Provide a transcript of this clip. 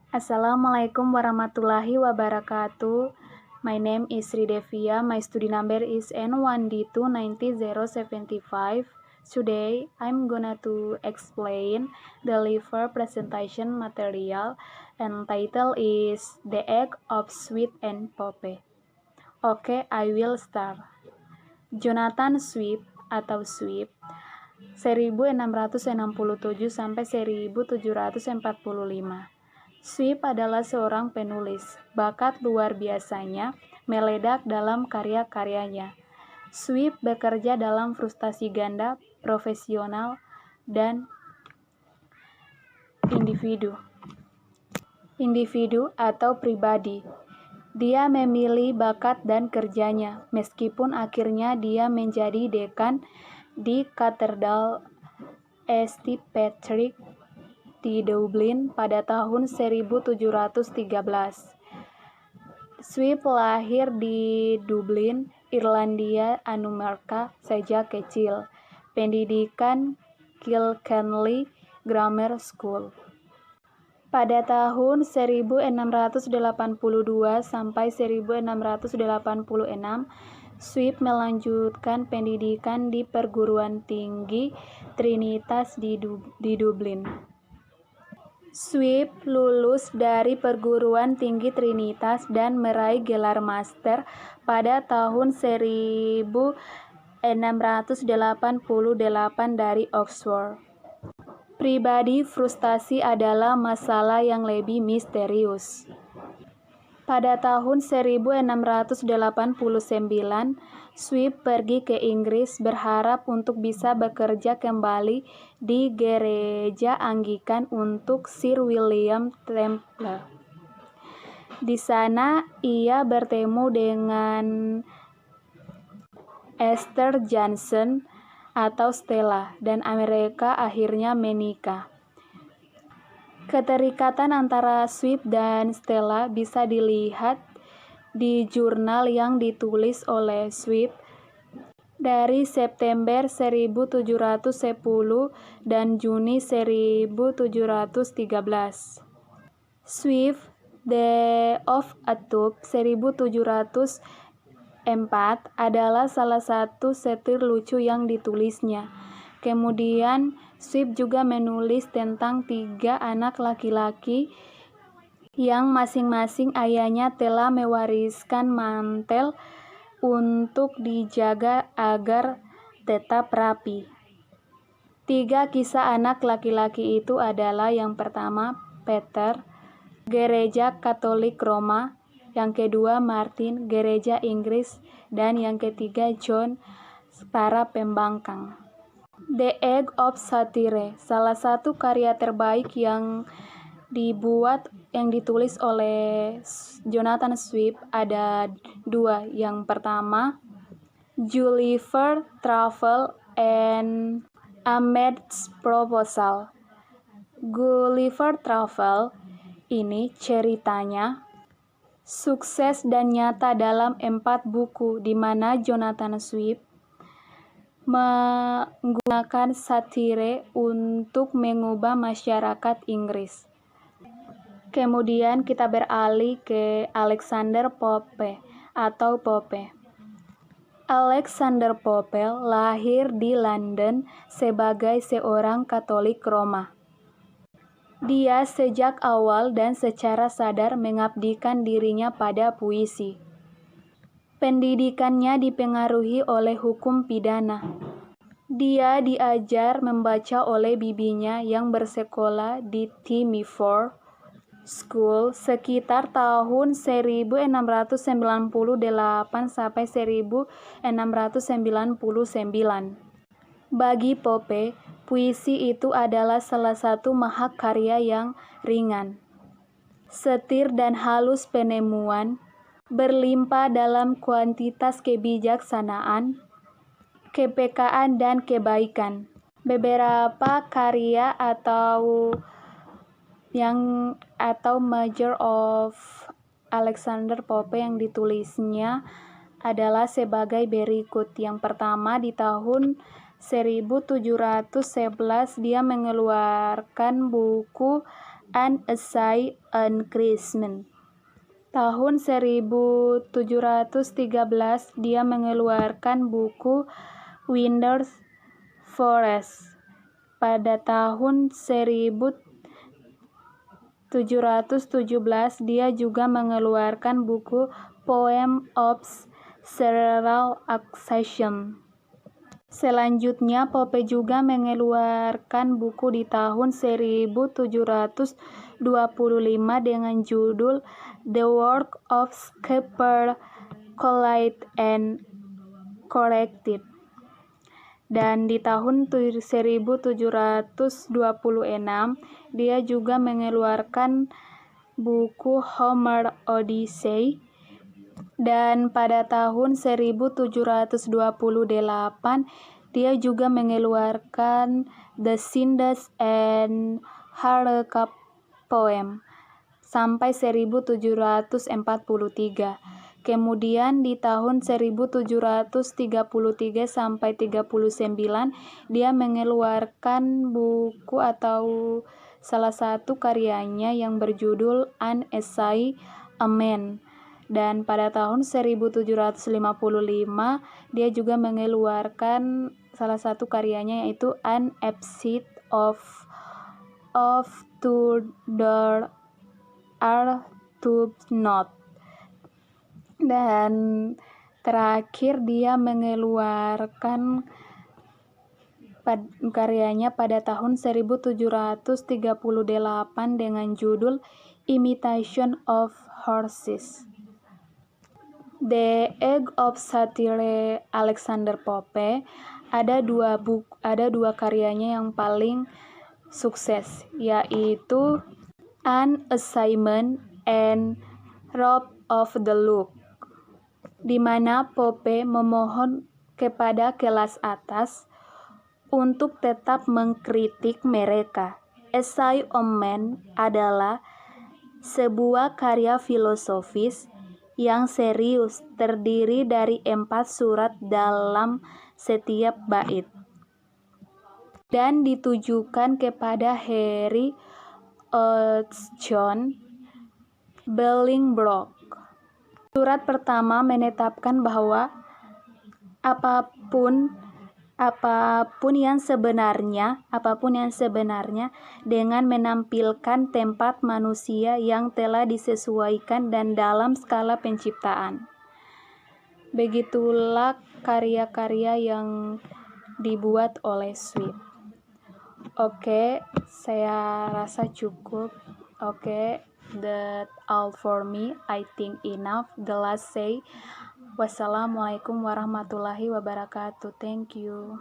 Assalamualaikum warahmatullahi wabarakatuh. My name is Sri Devia. My study number is N1D290075. Today, I'm gonna to explain the liver presentation material and title is The Egg of Swift and Pope. Okay, I will start. Jonathan Swift atau Swift 1667 sampai 1745. Swift adalah seorang penulis. Bakat luar biasanya meledak dalam karya-karyanya. Swift bekerja dalam frustasi ganda, profesional, dan individu atau pribadi. Dia memilih bakat dan kerjanya, meskipun akhirnya dia menjadi dekan di Katedral St. Patrick di Dublin pada tahun 1713. Swift lahir di Dublin, Irlandia Amerika sejak kecil. Pendidikan Kilkenny Grammar School. Pada tahun 1682 sampai 1686, Swift melanjutkan pendidikan di perguruan tinggi Trinitas di Dublin. Swift lulus dari perguruan tinggi Trinitas dan meraih gelar master pada tahun 1688 dari Oxford. Pribadi, frustasi adalah masalah yang lebih misterius. Pada tahun 1689, Swift pergi ke Inggris berharap untuk bisa bekerja kembali di gereja Anglikan untuk Sir William Temple. Di sana ia bertemu dengan Esther Johnson atau Stella, dan mereka akhirnya menikah. Keterikatan antara Swift dan Stella bisa dilihat di jurnal yang ditulis oleh Swift dari September 1710 dan Juni 1713. Swift, The of Atub 1704 adalah salah satu satir lucu yang ditulisnya. Kemudian Swift juga menulis tentang 3 anak laki-laki yang masing-masing ayahnya telah mewariskan mantel untuk dijaga agar tetap rapi. 3 kisah anak laki-laki itu adalah yang pertama, Peter, Gereja Katolik Roma, yang kedua, Martin, Gereja Inggris, dan yang ketiga, John, para pembangkang. The Egg of Satire, salah satu karya terbaik yang ditulis oleh Jonathan Swift, ada 2. Yang pertama, Gulliver Travel and a Maid's Proposal. Gulliver Travel ini ceritanya sukses dan nyata dalam 4 buku, di mana Jonathan Swift menggunakan satire untuk mengubah masyarakat Inggris. Kemudian kita beralih ke Alexander Pope atau Pope. Alexander Pope lahir di London sebagai seorang Katolik Roma. Dia sejak awal dan secara sadar mengabdikan dirinya pada puisi. Pendidikannya dipengaruhi oleh hukum pidana. Dia diajar membaca oleh bibinya yang bersekolah di Twyford School sekitar tahun 1698 sampai 1699. Bagi Pope, puisi itu adalah salah satu mahakarya yang ringan, setir dan halus penemuan, berlimpah dalam kuantitas kebijaksanaan, kepekaan dan kebaikan. Beberapa karya atau major of Alexander Pope yang ditulisnya adalah sebagai berikut. Yang pertama, di tahun 1711 dia mengeluarkan buku An Essay on Christmas. Tahun 1713 dia mengeluarkan buku Winter's Forest. Pada tahun 1717 dia juga mengeluarkan buku Poem of Cerebral Accession. Selanjutnya, Pope juga mengeluarkan buku di tahun 1725 dengan judul The Work of Skeper Collate and Corrected. Dan di tahun 1726 dia juga mengeluarkan buku Homer Odyssey. Dan pada tahun 1728 dia juga mengeluarkan The Sindes and Harekap Poem sampai 1743. Kemudian di tahun 1733 sampai 39 dia mengeluarkan buku atau salah satu karyanya yang berjudul An Essay on Man. Dan pada tahun 1755 dia juga mengeluarkan salah satu karyanya yaitu An Episode of Tudor Arbuthnot. Dan terakhir dia mengeluarkan karyanya pada tahun 1738 dengan judul Imitation of Horses. The Age of Satire Alexander Pope ada dua karyanya yang paling sukses, yaitu An Assignment and Rob of the Look, di mana Pope memohon kepada kelas atas untuk tetap mengkritik mereka. Essay on Man adalah sebuah karya filosofis yang serius, terdiri dari 4 surat dalam setiap bait, dan ditujukan kepada Harry John Bolingbroke. Surat pertama menetapkan bahwa apapun yang sebenarnya dengan menampilkan tempat manusia yang telah disesuaikan dan dalam skala penciptaan. Begitulah karya-karya yang dibuat oleh Swift. Oke, saya rasa cukup. Oke, that all for me. I think enough. The last say. Wassalamualaikum warahmatullahi wabarakatuh. Thank you.